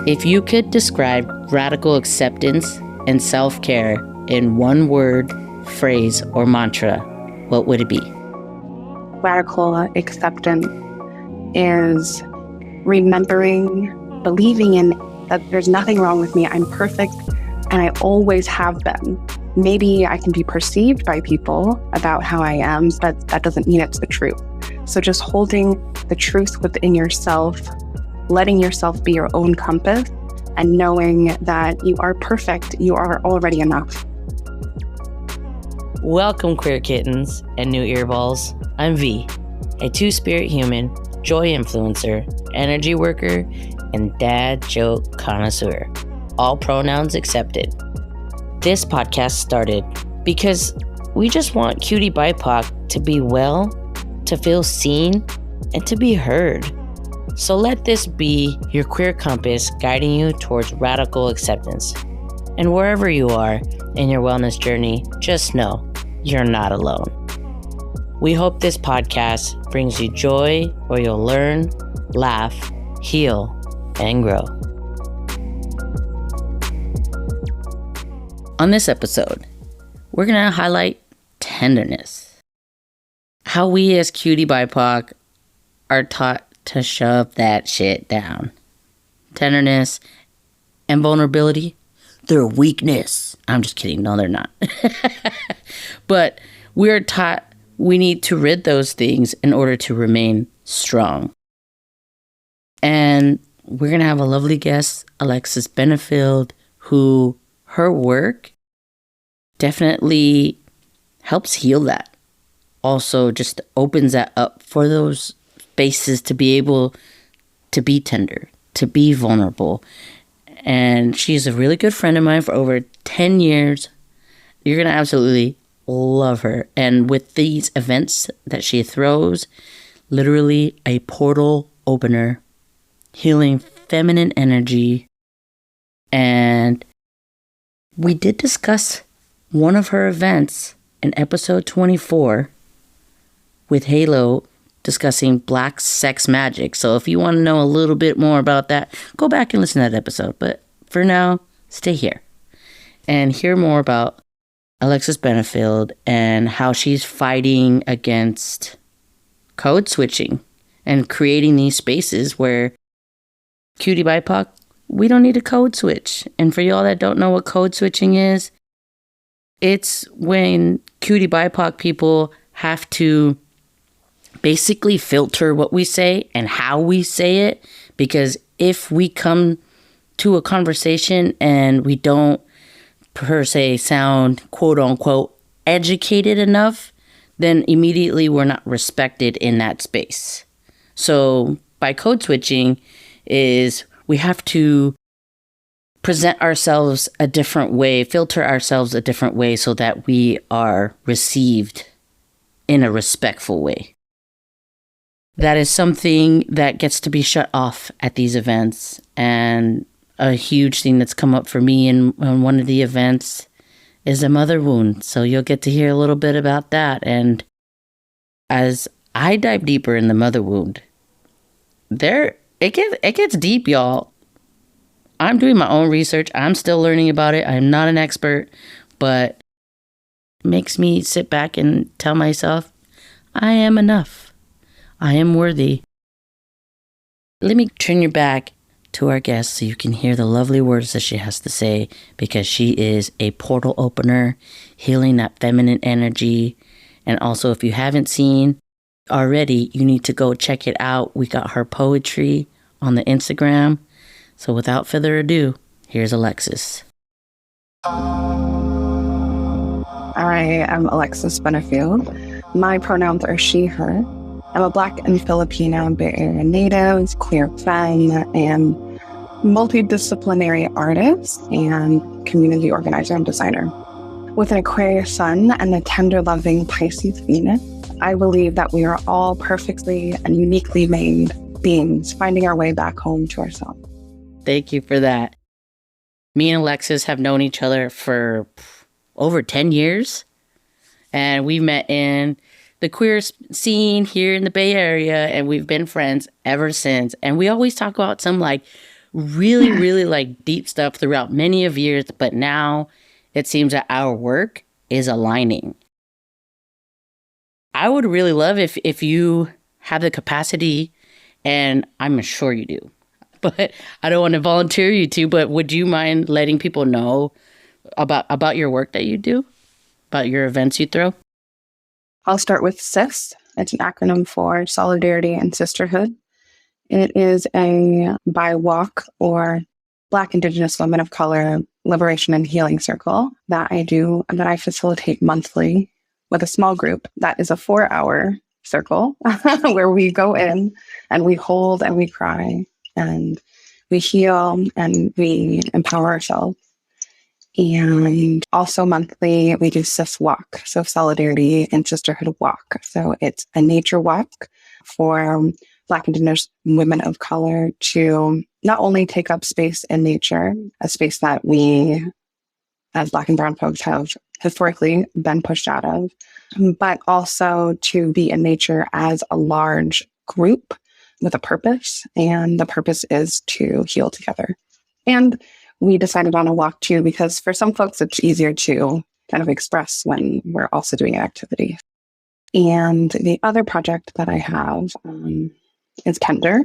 If you could describe radical acceptance and self-care in one word, phrase, or mantra, what would it be? Radical acceptance is remembering, believing in that there's nothing wrong with me. I'm perfect, and I always have been. Maybe I can be perceived by people about how I am, but that doesn't mean it's the truth. So just holding the truth within yourself, letting yourself be your own compass, and knowing that you are perfect, you are already enough. Welcome, queer kittens and new earballs. I'm V, a two-spirit human, joy influencer, energy worker, and dad joke connoisseur. All pronouns accepted. This podcast started because we just want QTBIPOC to be well, to feel seen, and to be heard. So let this be your queer compass guiding you towards radical acceptance. And wherever you are in your wellness journey, just know you're not alone. We hope this podcast brings you joy where you'll learn, laugh, heal, and grow. On this episode, we're going to highlight tenderness. How we as QTBIPOC are taught to shove that shit down. Tenderness and vulnerability, they're a weakness. I'm just kidding. No, they're not. But we're taught we need to rid those things in order to remain strong. And we're going to have a lovely guest, Alexis Benefield, who her work definitely helps heal that. Also just opens that up for those spaces to be able to be tender, to be vulnerable. And she's a really good friend of mine for over 10 years. You're going to absolutely love her. And with these events that she throws, literally a portal opener, healing feminine energy. And we did discuss one of her events in episode 24 with Halo discussing black sex magic. So if you want to know a little bit more about that, go back and listen to that episode. But for now, stay here and hear more about Alexis Benefield and how she's fighting against code switching and creating these spaces where QTBIPOC, we don't need a code switch. And for y'all that don't know what code switching is, it's when QTBIPOC people have to basically filter what we say and how we say it. Because if we come to a conversation and we don't per se sound quote unquote educated enough, then immediately we're not respected in that space. So by code switching is we have to present ourselves a different way, filter ourselves a different way so that we are received in a respectful way. That is something that gets to be shut off at these events. And a huge thing that's come up for me in one of the events is a mother wound. So you'll get to hear a little bit about that. And as I dive deeper in the mother wound, it gets deep, y'all. I'm doing my own research. I'm still learning about it. I'm not an expert, but it makes me sit back and tell myself, I am enough. I am worthy. Let me turn you back to our guest so you can hear the lovely words that she has to say, because she is a portal opener, healing that feminine energy. And also, if you haven't seen already, you need to go check it out. We got her poetry on the Instagram. So without further ado, here's Alexis. I am Alexis Benefield. My pronouns are she, her. I'm a Black and Filipina Bay Area native, queer femme, and multidisciplinary artist and community organizer and designer. With an Aquarius sun and a tender, loving Pisces Venus, I believe that we are all perfectly and uniquely made beings finding our way back home to ourselves. Thank you for that. Me and Alexis have known each other for over 10 years. And we met in the queer scene here in the Bay Area. And we've been friends ever since. And we always talk about some like really, really like deep stuff throughout many of years, but now it seems that our work is aligning. I would really love if you have the capacity, and I'm sure you do, but I don't want to volunteer you to, but would you mind letting people know about your work that you do, about your events you throw? I'll start with SIS. It's an acronym for Solidarity and Sisterhood. It is a BIPOC, or Black, Indigenous, Women of Color Liberation and Healing Circle that I facilitate monthly with a small group. That is a 4-hour circle where we go in and we hold and we cry and we heal and we empower ourselves. And also monthly, we do SIS Walk, so Solidarity and Sisterhood Walk. So it's a nature walk for Black, Indigenous women of color to not only take up space in nature, a space that we as Black and brown folks have historically been pushed out of, but also to be in nature as a large group with a purpose. And the purpose is to heal together. And we decided on a walk too, because for some folks, it's easier to kind of express when we're also doing an activity. And the other project that I have is Tender.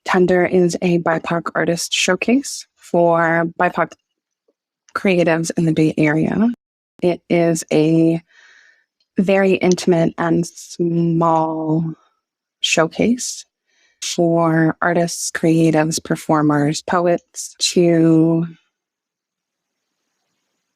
Tender is a BIPOC artist showcase for BIPOC creatives in the Bay Area. It is a very intimate and small showcase for artists, creatives, performers, poets to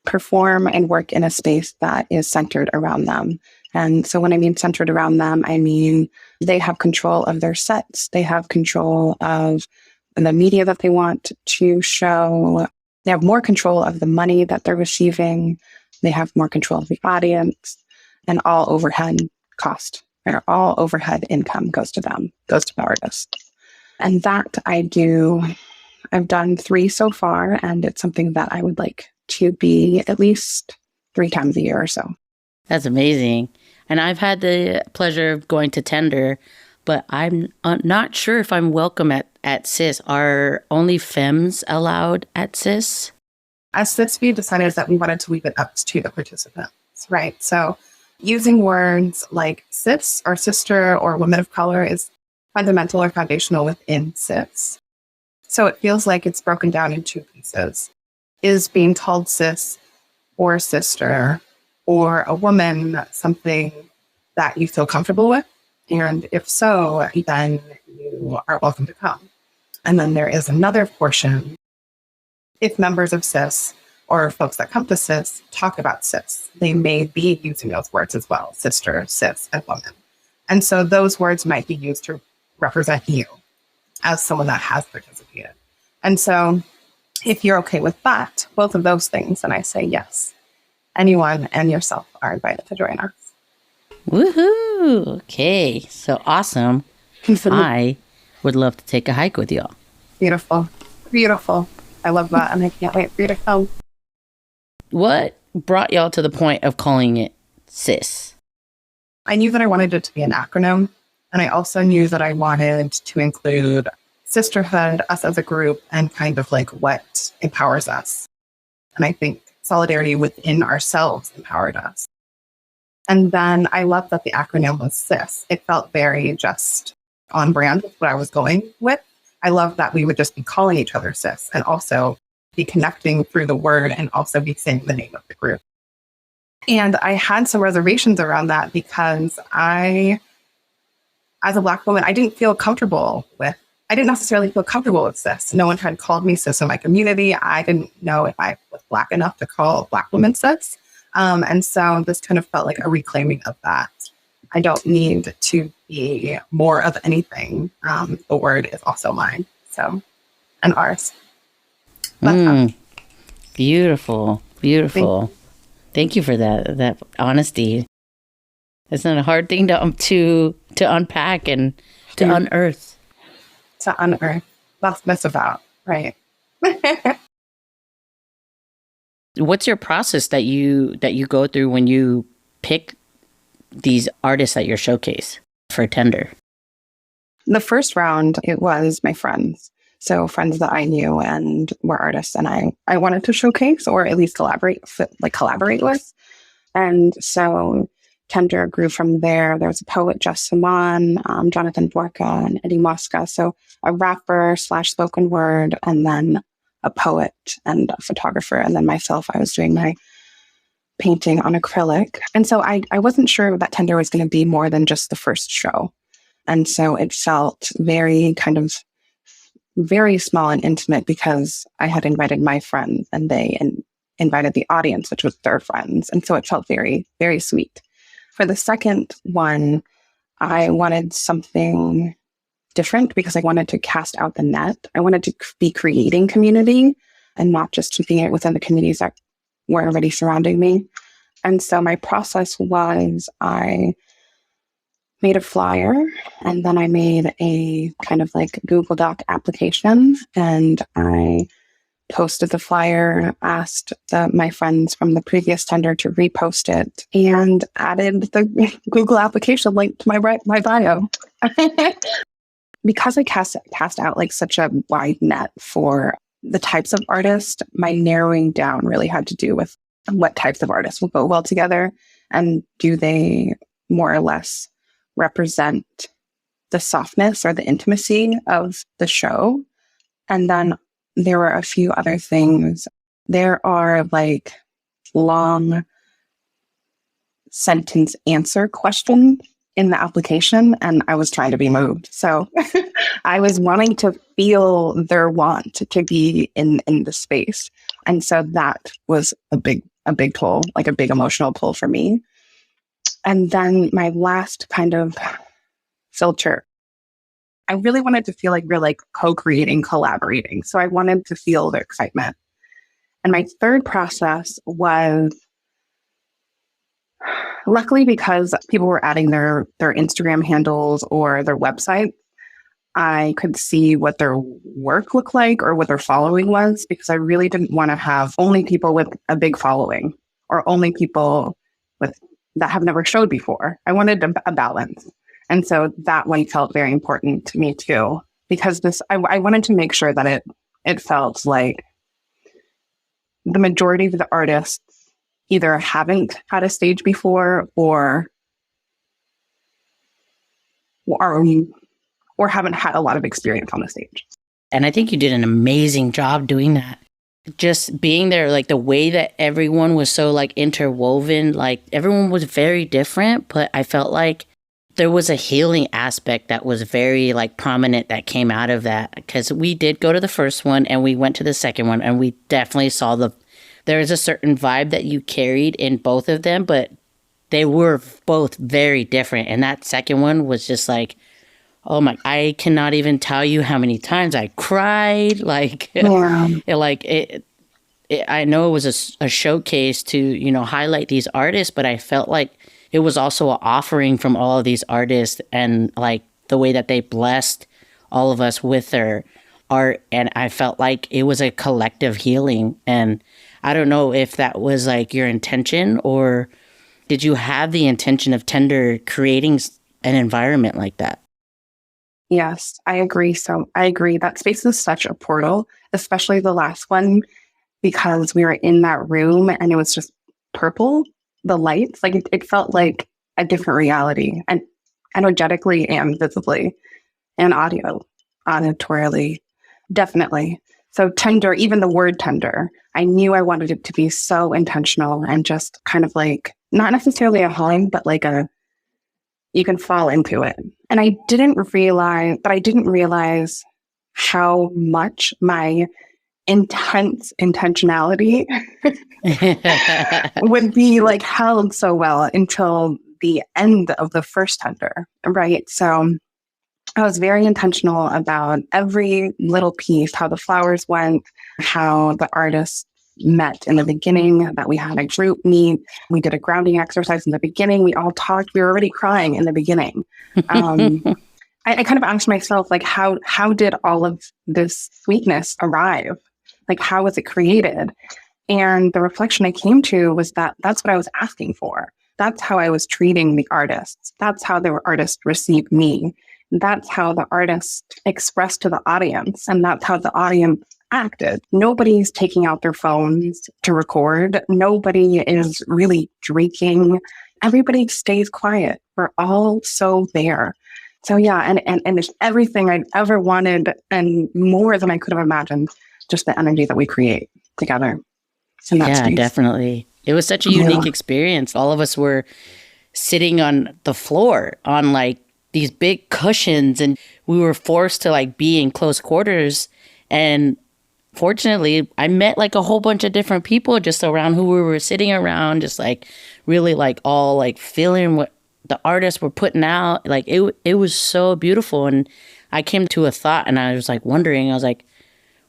perform and work in a space that is centered around them. And so when I mean centered around them, I mean they have control of their sets. They have control of the media that they want to show. They have more control of the money that they're receiving. They have more control of the audience, and all overhead cost or all overhead income goes to them, goes to the artist. And that I've done 3 so far, and it's something that I would like to be at least 3 times a year or so. That's amazing. And I've had the pleasure of going to Tender, but I'm not sure if I'm welcome at CIS. Are only femmes allowed at CIS? As CIS, we decided that we wanted to leave it up to the participants, right? So using words like cis or sister or women of color is fundamental or foundational within cis. So it feels like it's broken down in 2 pieces. Is being called cis or sister or a woman something that you feel comfortable with? And if so, then you are welcome to come. And then there is another portion. If members of cis or folks that come to cis talk about cis, they may be using those words as well, sister, cis, and woman. And so those words might be used to represent you as someone that has participated. And so if you're okay with that, both of those things, then I say yes. Anyone and yourself are invited to join us. Woohoo! Okay, so awesome. I would love to take a hike with y'all. Beautiful. Beautiful. I love that, and I can't wait for you to come. What brought y'all to the point of calling it CIS? I knew that I wanted it to be an acronym, and I also knew that I wanted to include sisterhood, us as a group, and kind of like what empowers us. And I think solidarity within ourselves empowered us. And then I love that the acronym was CIS. It felt very just on brand with what I was going with. I love that we would just be calling each other cis and also be connecting through the word and also be saying the name of the group. And I had some reservations around that because as a Black woman, I didn't necessarily feel comfortable with cis. No one had called me cis in my community. I didn't know if I was Black enough to call Black women cis. And so this kind of felt like a reclaiming of that. I don't need to be more of anything. The word is also mine. So, and ours. Beautiful. Beautiful. Thank you for that honesty. It's not a hard thing to unpack and to unearth. To unearth. That's what it's about, right? What's your process that you go through when you pick these artists at your showcase for Tender? The first round, it was my friends. So friends that I knew and were artists and I wanted to showcase or at least collaborate with. And so Tender grew from there. There was a poet, Jess Simon, Jonathan Dworka, and Eddie Mosca. So a rapper / spoken word, and then a poet and a photographer. And then myself, I was doing my painting on acrylic. And so I wasn't sure that Tender was going to be more than just the first show. And so it felt very small and intimate because I had invited my friends and they invited the audience, which was their friends. And so it felt very, very sweet. For the second one, I wanted something different because I wanted to cast out the net. I wanted to be creating community and not just keeping it within the communities that were already surrounding me. And so my process was I made a flyer and then I made a kind of like Google Doc application and I posted the flyer, asked my friends from the previous Tender to repost it and added the Google application link to my bio. Because I cast out like such a wide net for the types of artists, my narrowing down really had to do with what types of artists will go well together and do they more or less represent the softness or the intimacy of the show. And then there were a few other things. There are like long sentence answer questions in the application, and I was trying to be moved. So I was wanting to feel their want to be in the space. And so that was a big pull, like a big emotional pull for me. And then my last kind of filter, I really wanted to feel like we're like co-creating, collaborating. So I wanted to feel the excitement. And my third process was, luckily because people were adding their Instagram handles or their website, I could see what their work looked like or what their following was, because I really didn't want to have only people with a big following or only people that have never showed before. I wanted a balance. And so that one felt very important to me too, because I wanted to make sure that it felt like the majority of the artists either haven't had a stage before or haven't had a lot of experience on the stage. And I think you did an amazing job doing that. Just being there, like the way that everyone was so like interwoven, like everyone was very different, but I felt like there was a healing aspect that was very like prominent that came out of that, because we did go to the first one and we went to the second one and we definitely saw there is a certain vibe that you carried in both of them, but they were both very different. And that second one was just like, oh my, I cannot even tell you how many times I cried. Like, Yeah. I know it was a showcase to, highlight these artists, but I felt like it was also an offering from all of these artists and like the way that they blessed all of us with their art. And I felt like it was a collective healing. And I don't know if that was like your intention, or did you have the intention of Tender creating an environment like that? Yes, I agree. So I agree that space is such a portal, especially the last one, because we were in that room and it was just purple, the lights, like it felt like a different reality, and energetically and visibly and auditorially, definitely. So Tender, even the word tender, I knew I wanted it to be so intentional and just kind of like, not necessarily a home, but like you can fall into it. And I didn't realize how much my intense intentionality would be like held so well until the end of the first Tender, right? So I was very intentional about every little piece, how the flowers went, how the artists met in the beginning, that we had a group meet. We did a grounding exercise in the beginning. We all talked. We were already crying in the beginning. I kind of asked myself, like, how did all of this sweetness arrive? Like, how was it created? And the reflection I came to was that that's what I was asking for. That's how I was treating the artists. That's how the artists received me. that's how the artist expressed to the audience, and that's how the audience acted. Nobody's taking out their phones to record. Nobody is really drinking. Everybody stays quiet. We're all so there. So yeah, and it's everything I'd ever wanted and more than I could have imagined, just the energy that we create together. Yeah, space. Definitely. It was such a unique experience. All of us were sitting on the floor on like these big cushions, and we were forced to like be in close quarters. And fortunately, I met like a whole bunch of different people just around who we were sitting around, just like really like all like feeling what the artists were putting out. Like it was so beautiful. And I came to a thought, and I was like wondering, I was like,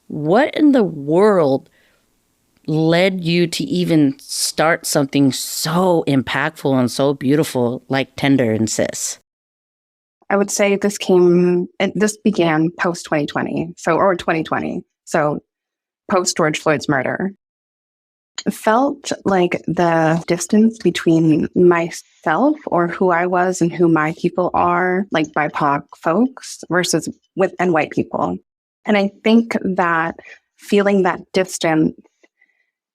what in the world led you to even start something so impactful and so beautiful like Tender and Sis? I would say this began post 2020, or 2020. So post George Floyd's murder. It felt like the distance between myself or who I was and who my people are, like BIPOC folks versus and white people. And I think that feeling that distance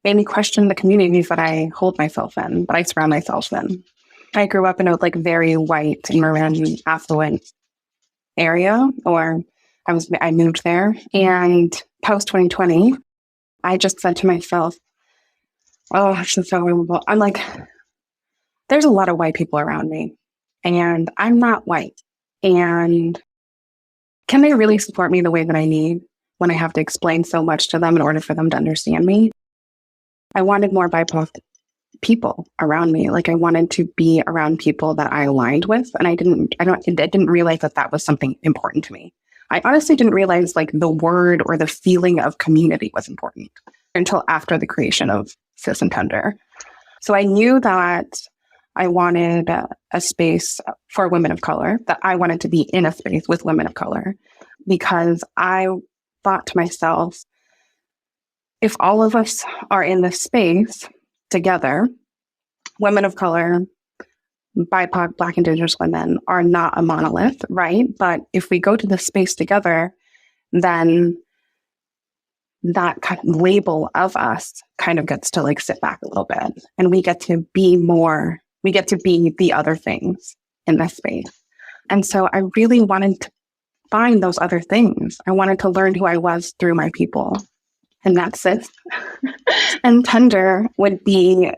made me question the communities that I hold myself in, that I surround myself in. I grew up in a like very white, Marin, affluent area, or I moved there. And post 2020, I just said to myself, oh, this is so horrible. I'm like, there's a lot of white people around me, and I'm not white. And can they really support me the way that I need when I have to explain so much to them in order for them to understand me? I wanted more BIPOC people around me. Like I wanted to be around people that I aligned with. And I didn't realize that was something important to me. I honestly didn't realize like the word or the feeling of community was important until after the creation of Sis and Tender. So I knew that I wanted a space for women of color, that I wanted to be in a space with women of color, because I thought to myself, if all of us are in this space together, women of color, BIPOC, Black, Indigenous women are not a monolith, right? But if we go to this space together, then that kind of label of us kind of gets to like sit back a little bit, and we get to be the other things in this space. And so I really wanted to find those other things. I wanted to learn who I was through my people. And that's it. And Tender would be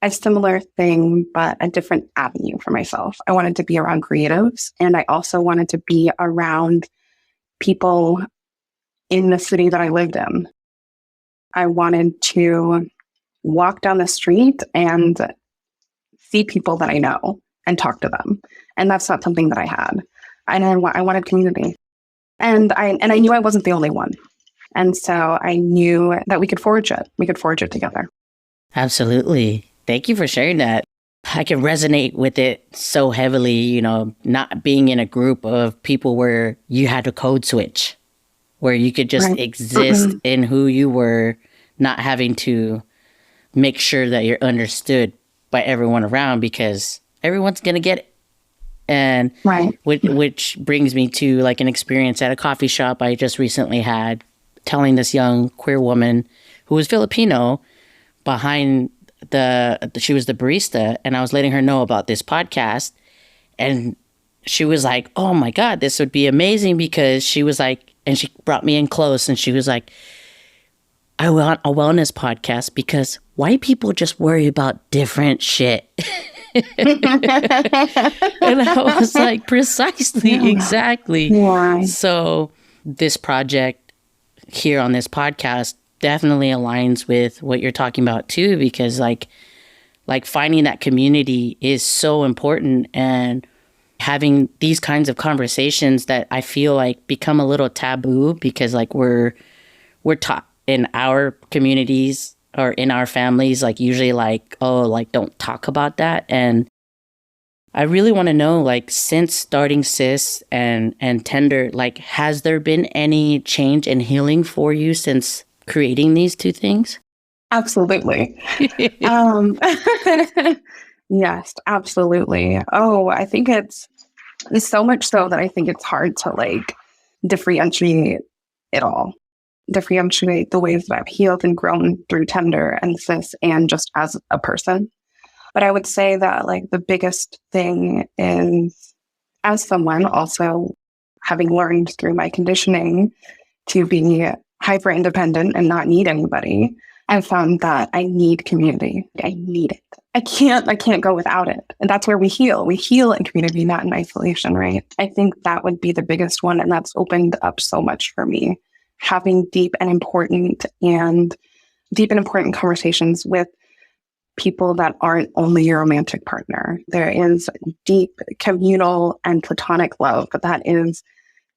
a similar thing, but a different avenue for myself. I wanted to be around creatives, and I also wanted to be around people in the city that I lived in. I wanted to walk down the street and see people that I know and talk to them. And that's not something that I had. And I wanted community. And I knew I wasn't the only one. And so I knew that we could forge it. We could forge it together. Absolutely. Thank you for sharing that. I can resonate with it so heavily, not being in a group of people where you had to code switch, where you could just exist in who you were, not having to make sure that you're understood by everyone around, because everyone's going to get it. And which brings me to like an experience at a coffee shop I just recently had, telling this young queer woman who was Filipino behind she was the barista, and I was letting her know about this podcast, and she was like, oh my God, this would be amazing, because she was like, and she brought me in close, and she was like, I want a wellness podcast because white people just worry about different shit. And I was like, precisely, exactly. Yeah. So this project here on this podcast definitely aligns with what you're talking about too, because like finding that community is so important, and having these kinds of conversations that I feel like become a little taboo, because like we're taught in our communities or in our families, like usually like, oh, like don't talk about that. And I really want to know, like, since starting Sis and Tender, like, has there been any change in healing for you since creating these two things? Absolutely. Yes, absolutely. Oh, I think it's It's so much so that I think it's hard to like differentiate it all, differentiate the ways that I've healed and grown through Tender and Cis and just as a person. But I would say that like the biggest thing is, as someone also having learned through my conditioning to be hyper independent and not need anybody, I found that I need community. I need it. I can't go without it. And that's where we heal. We heal in community, not in isolation, right? I think that would be the biggest one. And that's opened up so much for me. Having deep and important conversations with people that aren't only your romantic partner. There is deep communal and platonic love, but that is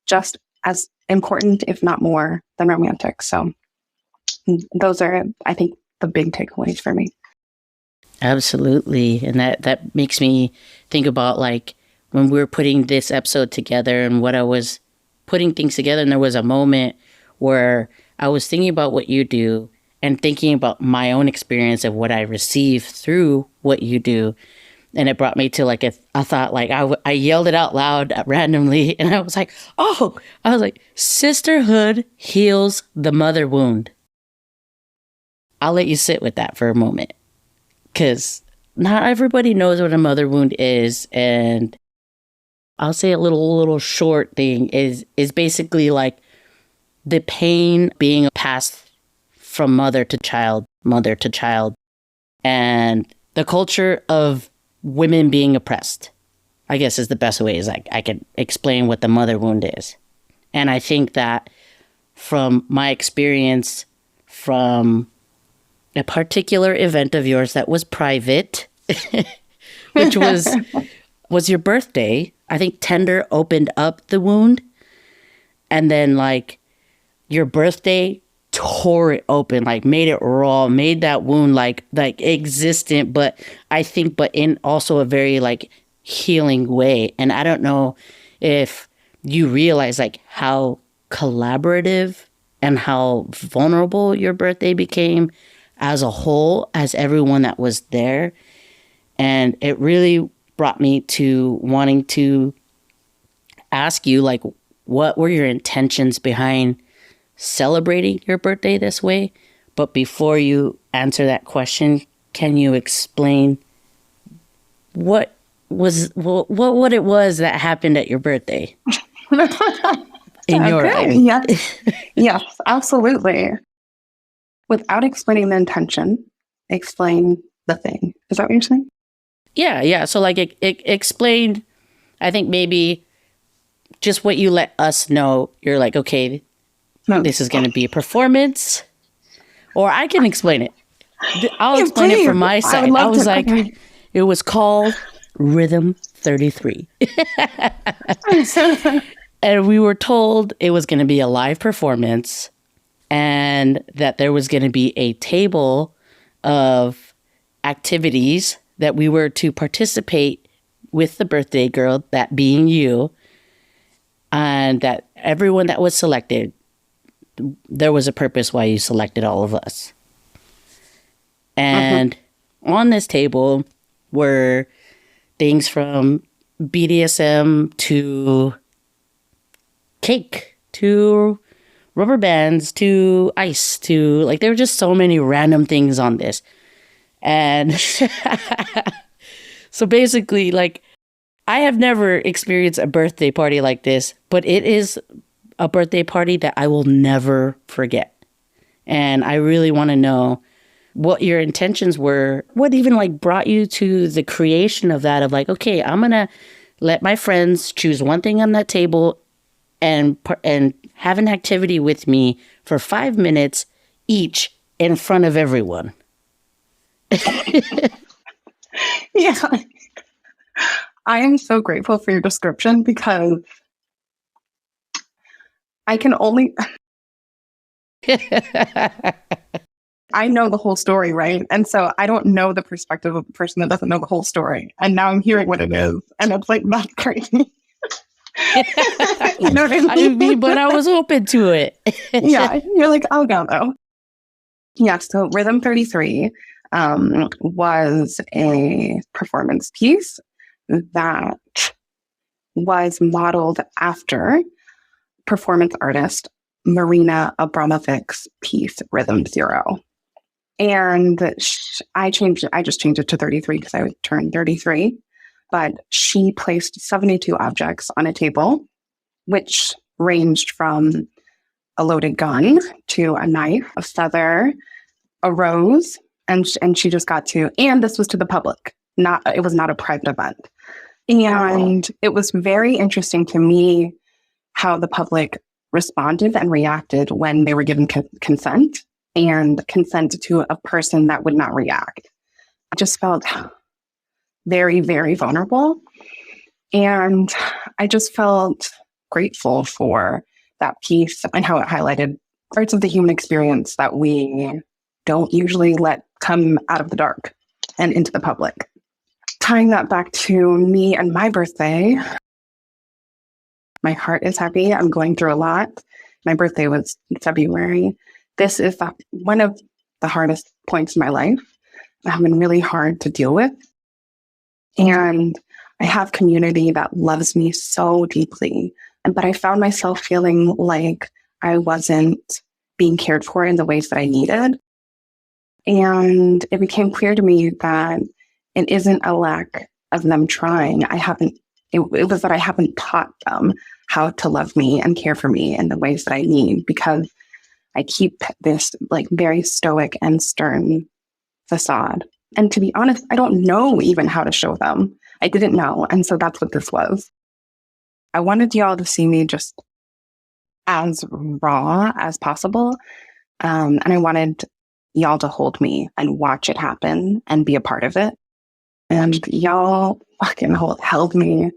just as important, if not more, than romantic. So those are, I think, the big takeaways for me. Absolutely. And that makes me think about like when we were putting this episode together and what I was putting things together, and there was a moment where I was thinking about what you do and thinking about my own experience of what I receive through what you do. And it brought me to like I thought, like I yelled it out loud randomly, and I was like, sisterhood heals the mother wound. I'll let you sit with that for a moment, because not everybody knows what a mother wound is. And I'll say a little short thing is basically like the pain being passed from mother to child, and the culture of women being oppressed, I guess, is the best way is I can explain what the mother wound is. And I think that from my experience from a particular event of yours that was private, which was your birthday, I think Tender opened up the wound, and then like your birthday tore it open, like made it raw, made that wound like existent, but in also a very like healing way. And I don't know if you realize like how collaborative and how vulnerable your birthday became as a whole, as everyone that was there. And it really brought me to wanting to ask you, like, what were your intentions behind celebrating your birthday this way? But before you answer that question, can you explain what it was that happened at your birthday in your life? Yes, absolutely. Without explaining the intention, explain the thing. Is that what you're saying? Yeah. So like it explained, I think maybe just what you let us know. You're like, okay, this is going to be a performance, or I can explain it. I'll explain it from my side. I was like, it was called Rhythm 33. And we were told it was going to be a live performance and that there was going to be a table of activities that we were to participate with the birthday girl, that being you, and that everyone that was selected, there was a purpose why you selected all of us. And on this table were things from BDSM to cake to rubber bands to ice to like, there were just so many random things on this. And so basically, like, I have never experienced a birthday party like this, but it is a birthday party that I will never forget. And I really want to know what your intentions were, what even like brought you to the creation of that, of like, okay, I'm going to let my friends choose one thing on that table and have an activity with me for 5 minutes each in front of everyone. Yeah. I am so grateful for your description, because I can only... I know the whole story, right? And so I don't know the perspective of a person that doesn't know the whole story. And now I'm hearing what it is. And it's like, that's crazy. You know what I mean? I mean, but I was open to it. Yeah, you're like, I'll go though. Yeah, so Rhythm 33 was a performance piece that was modeled after performance artist Marina Abramovic's piece, Rhythm Zero. And I just changed it to 33 because I turned 33. But she placed 72 objects on a table, which ranged from a loaded gun to a knife, a feather, a rose, and she just got to, and this was to the public. It was not a private event. And it was very interesting to me how the public responded and reacted when they were given consent and consent to a person that would not react. I just felt very, very vulnerable. And I just felt grateful for that piece and how it highlighted parts of the human experience that we don't usually let come out of the dark and into the public. Tying that back to me and my birthday, my heart is heavy. I'm going through a lot. My birthday was in February. This is one of the hardest points in my life. It has been really hard to deal with. And I have community that loves me so deeply. But I found myself feeling like I wasn't being cared for in the ways that I needed. And it became clear to me that it isn't a lack of them trying. It was that I haven't taught them how to love me and care for me in the ways that I need, because I keep this like very stoic and stern facade. And to be honest, I don't know even how to show them. I didn't know. And so that's what this was. I wanted y'all to see me just as raw as possible. And I wanted y'all to hold me and watch it happen and be a part of it. And y'all fucking held me.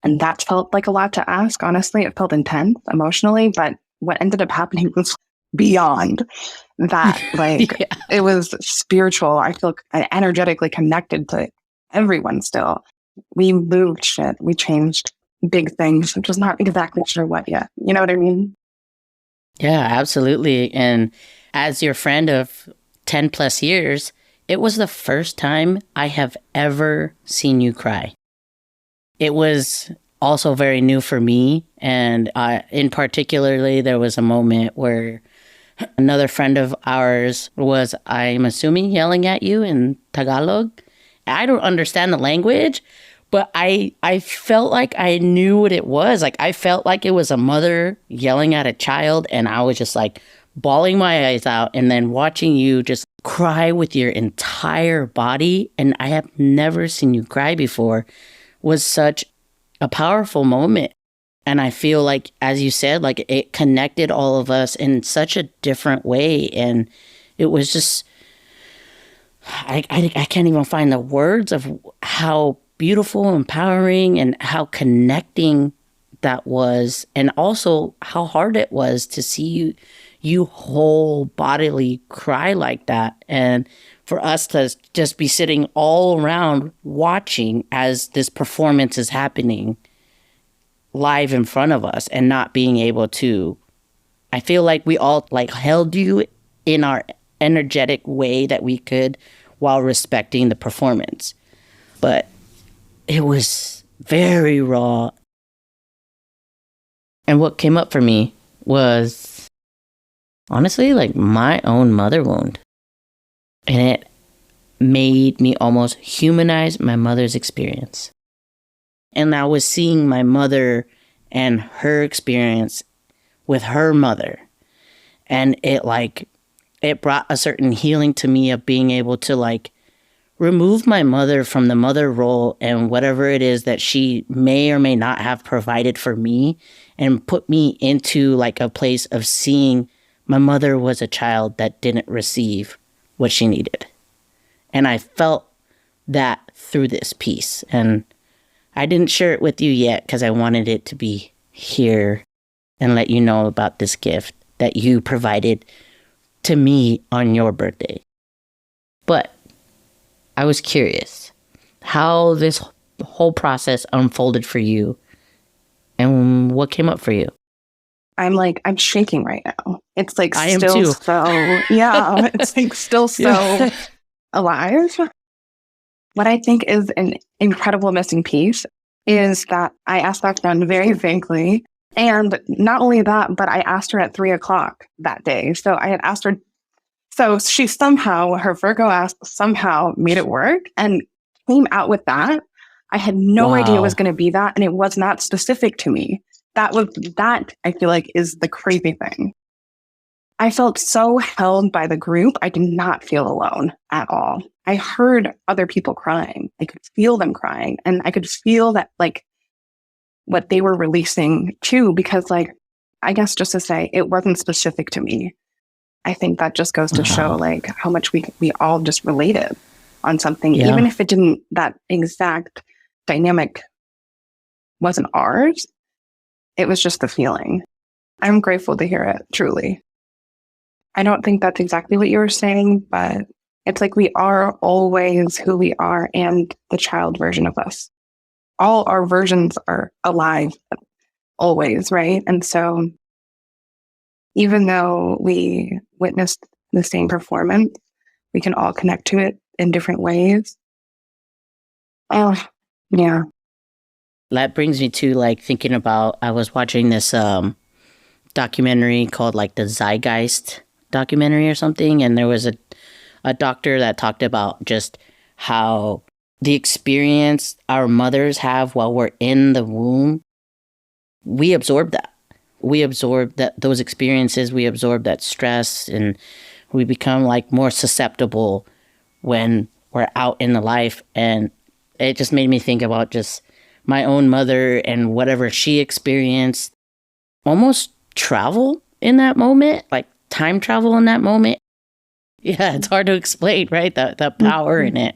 And that felt like a lot to ask. Honestly, it felt intense emotionally, but what ended up happening was beyond that. Like, yeah. It was spiritual. I feel energetically connected to everyone still. We moved shit. We changed big things. I'm just not exactly sure what yet. You know what I mean? Yeah, absolutely. And as your friend of 10 plus years, it was the first time I have ever seen you cry. It was also very new for me. And in particularly, there was a moment where another friend of ours was, I'm assuming, yelling at you in Tagalog. I don't understand the language, but I felt like I knew what it was. Like, I felt like it was a mother yelling at a child, and I was just like bawling my eyes out and then watching you just cry with your entire body. And I have never seen you cry before. Was such a powerful moment. And I feel like, as you said, like it connected all of us in such a different way. And it was just, I can't even find the words of how beautiful, empowering, and how connecting that was. And also how hard it was to see you whole bodily cry like that. And for us to just be sitting all around watching as this performance is happening live in front of us and not being able to, I feel like we all like held you in our energetic way that we could while respecting the performance. But it was very raw. And what came up for me was honestly like my own mother wound. And it made me almost humanize my mother's experience. And I was seeing my mother and her experience with her mother. And it brought a certain healing to me of being able to like remove my mother from the mother role and whatever it is that she may or may not have provided for me, and put me into like a place of seeing my mother was a child that didn't receive what she needed. And I felt that through this piece. And I didn't share it with you yet because I wanted it to be here and let you know about this gift that you provided to me on your birthday. But I was curious how this whole process unfolded for you and what came up for you. I'm shaking right now. It's like I am still too. So, yeah, it's like still so alive. What I think is an incredible missing piece is that I asked that friend very vaguely. And not only that, but I asked her at 3:00 that day. So I had asked her. So she somehow, her Virgo ask somehow made it work and came out with that. I had no idea it was going to be that. And it was not specific to me. That I feel like is the crazy thing. I felt so held by the group. I did not feel alone at all. I heard other people crying. I could feel them crying. And I could feel that, like, what they were releasing too, because, like, I guess just to say, it wasn't specific to me. I think that just goes to show, like, how much we all just related on something, even if it didn't, that exact dynamic wasn't ours. It was just the feeling. I'm grateful to hear it, truly. I don't think that's exactly what you were saying, but it's like we are always who we are and the child version of us. All our versions are alive always, right? And so even though we witnessed the same performance, we can all connect to it in different ways. Oh, yeah. That brings me to, like, thinking about, I was watching this documentary called, like, the Zeitgeist documentary or something, and there was a doctor that talked about just how the experience our mothers have while we're in the womb, we absorb that. We absorb those experiences, we absorb that stress, and we become, like, more susceptible when we're out in the life. And it just made me think about just my own mother and whatever she experienced, almost travel in that moment, like time travel in that moment. Yeah, it's hard to explain, right? That power in it,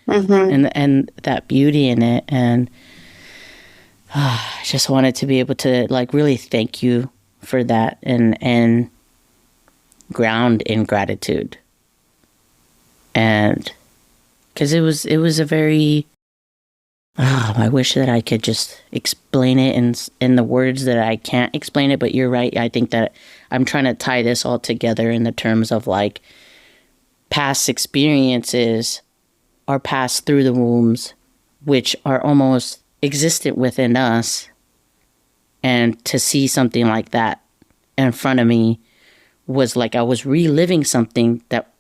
and that beauty in it. And I just wanted to be able to, like, really thank you for that and ground in gratitude. And because it was a very, I wish that I could just explain it in the words that I can't explain it, but you're right. I think that I'm trying to tie this all together in the terms of, like, past experiences are passed through the wombs, which are almost existent within us. And to see something like that in front of me was like I was reliving something that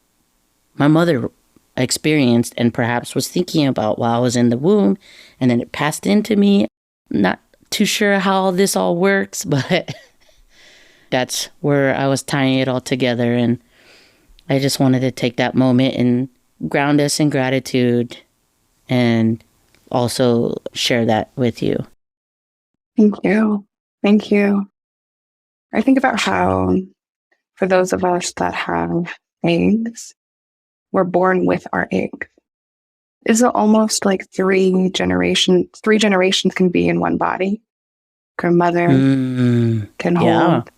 my mother experienced and perhaps was thinking about while I was in the womb, and then it passed into me. Not too sure how this all works, but that's where I was tying it all together. And I just wanted to take that moment and ground us in gratitude and also share that with you. Thank you. Thank you. I think about how, for those of us that have eggs, we're born with our egg. Is it almost like three generations can be in one body? A mother can hold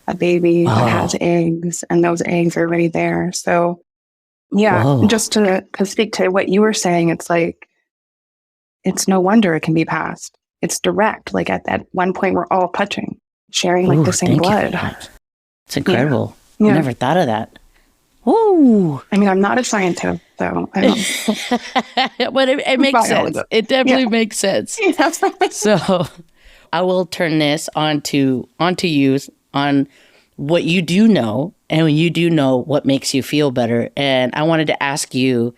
a baby that has eggs, and those eggs are already there. So, just to speak to what you were saying, it's like, it's no wonder it can be passed. It's direct. Like at one point, we're all touching, sharing like the same blood. It's incredible. I never thought of that. Ooh. I mean, I'm not a scientist, so I don't. But it makes sense. It definitely makes sense. So I will turn this onto you on what you do know, and you do know what makes you feel better. And I wanted to ask you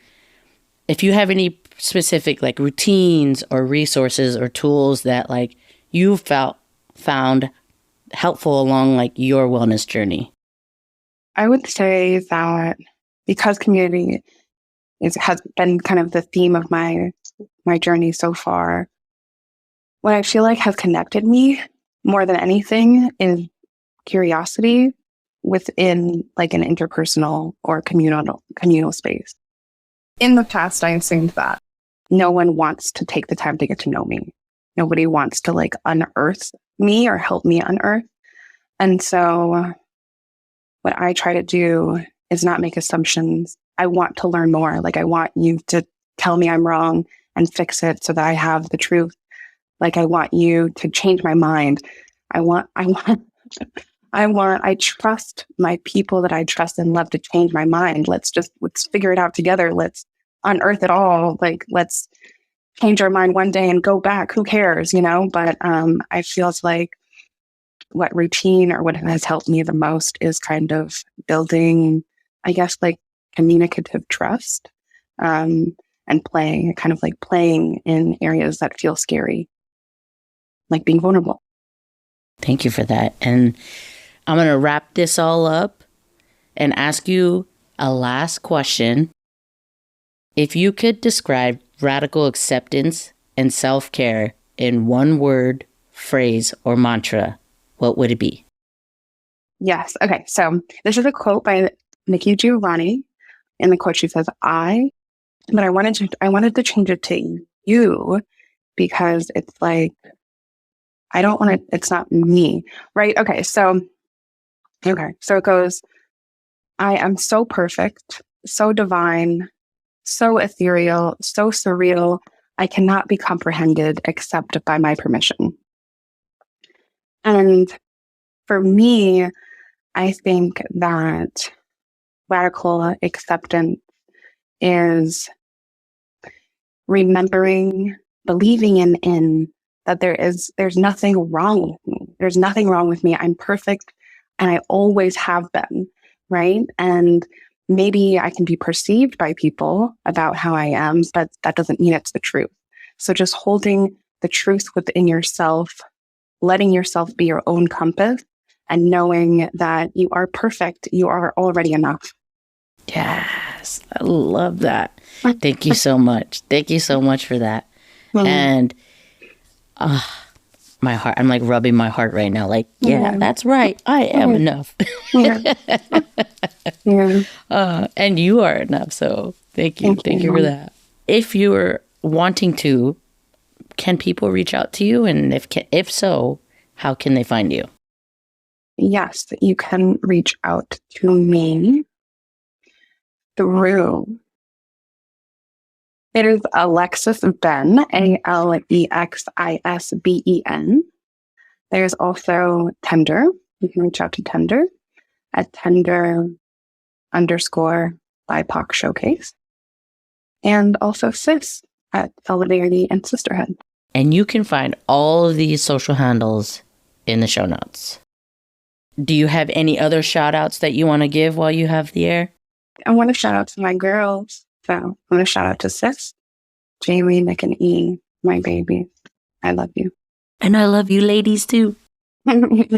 if you have any specific, like, routines or resources or tools that, like, you found helpful along, like, your wellness journey. I would say that because community has been kind of the theme of my journey so far, what I feel like has connected me more than anything is curiosity within, like, an interpersonal or communal space. In the past, I assumed that no one wants to take the time to get to know me. Nobody wants to, like, unearth me or help me unearth. And so what I try to do is not make assumptions. I want to learn more. Like, I want you to tell me I'm wrong and fix it so that I have the truth. Like, I want you to change my mind. I trust my people that I trust and love to change my mind. Let's figure it out together. Let's unearth it all. Like, let's change our mind one day and go back. Who cares, you know? But I feel like what routine or what has helped me the most is kind of building, I guess, like communicative trust and playing, kind of like playing in areas that feel scary, like being vulnerable. Thank you for that. And I'm going to wrap this all up and ask you a last question. If you could describe radical acceptance and self-care in one word, phrase, or mantra, what would it be? Yes. Okay. So this is a quote by Nikki Giovanni. In the quote, she says, but I wanted to change it to you because it's like, I don't want to, it's not me. Right. Okay. So it goes, I am so perfect, so divine, so ethereal, so surreal. I cannot be comprehended except by my permission. And for me, I think that radical acceptance is remembering, believing in that there's nothing wrong with me. There's nothing wrong with me. I'm perfect and I always have been, right? And maybe I can be perceived by people about how I am, but that doesn't mean it's the truth. So just holding the truth within yourself, letting yourself be your own compass, and knowing that you are perfect, you are already enough. Yes, I love that. Thank you so much. Thank you so much for that. And my heart, I'm like rubbing my heart right now. Like, yeah, that's right. I am enough. And you are enough. So thank you. Thank you for that. If you're wanting to, can people reach out to you? And if so, how can they find you? Yes, you can reach out to me through, it is Alexis Ben, ALEXISBEN. There's also Tender. You can reach out to Tender at Tender_BIPOC Showcase. And also Sis at Solidarity and Sisterhood. And you can find all of these social handles in the show notes. Do you have any other shout outs that you want to give while you have the air? I want to shout out to my girls. So I want to shout out to Sis, Jamie, Nick, and E, my babies. I love you. And I love you ladies too. Thank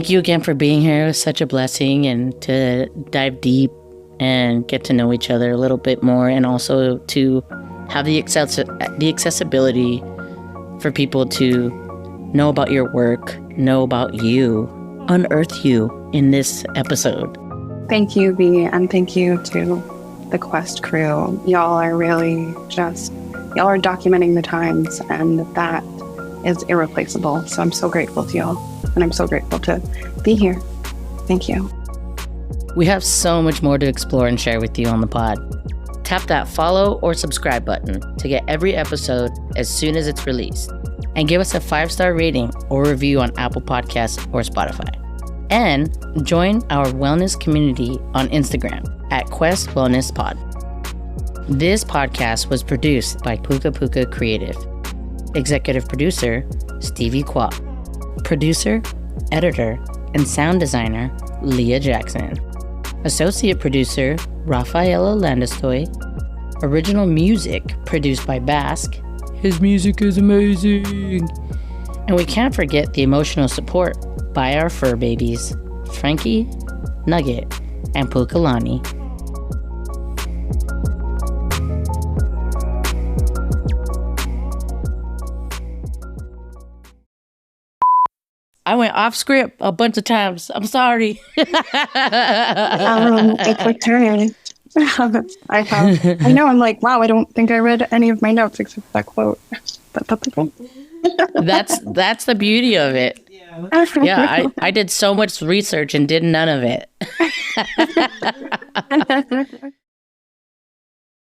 you again for being here. It was such a blessing, and to dive deep and get to know each other a little bit more, and also to have the accessibility for people to know about your work, know about you, unearth you in this episode. Thank you, V, and thank you to the Quest crew. Y'all are documenting the times, and that is irreplaceable. So I'm so grateful to y'all, and I'm so grateful to be here. Thank you. We have so much more to explore and share with you on the pod. Tap that follow or subscribe button to get every episode as soon as it's released. And give us a 5-star rating or review on Apple Podcasts or Spotify. And join our wellness community on Instagram at Quest Wellness Pod. This podcast was produced by Puka Puka Creative. Executive producer, Stevie Kwok. Producer, editor, and sound designer, Leah Jackson. Associate producer, Rafaela Landestoy. Original music produced by Basque. His music is amazing. And we can't forget the emotional support by our fur babies, Frankie, Nugget, and Pukalani. I went off script a bunch of times. I'm sorry. It's okay. I know. I'm like, wow, I don't think I read any of my notes except that quote. But that's okay. That's the beauty of it. Yeah, I did so much research and did none of it.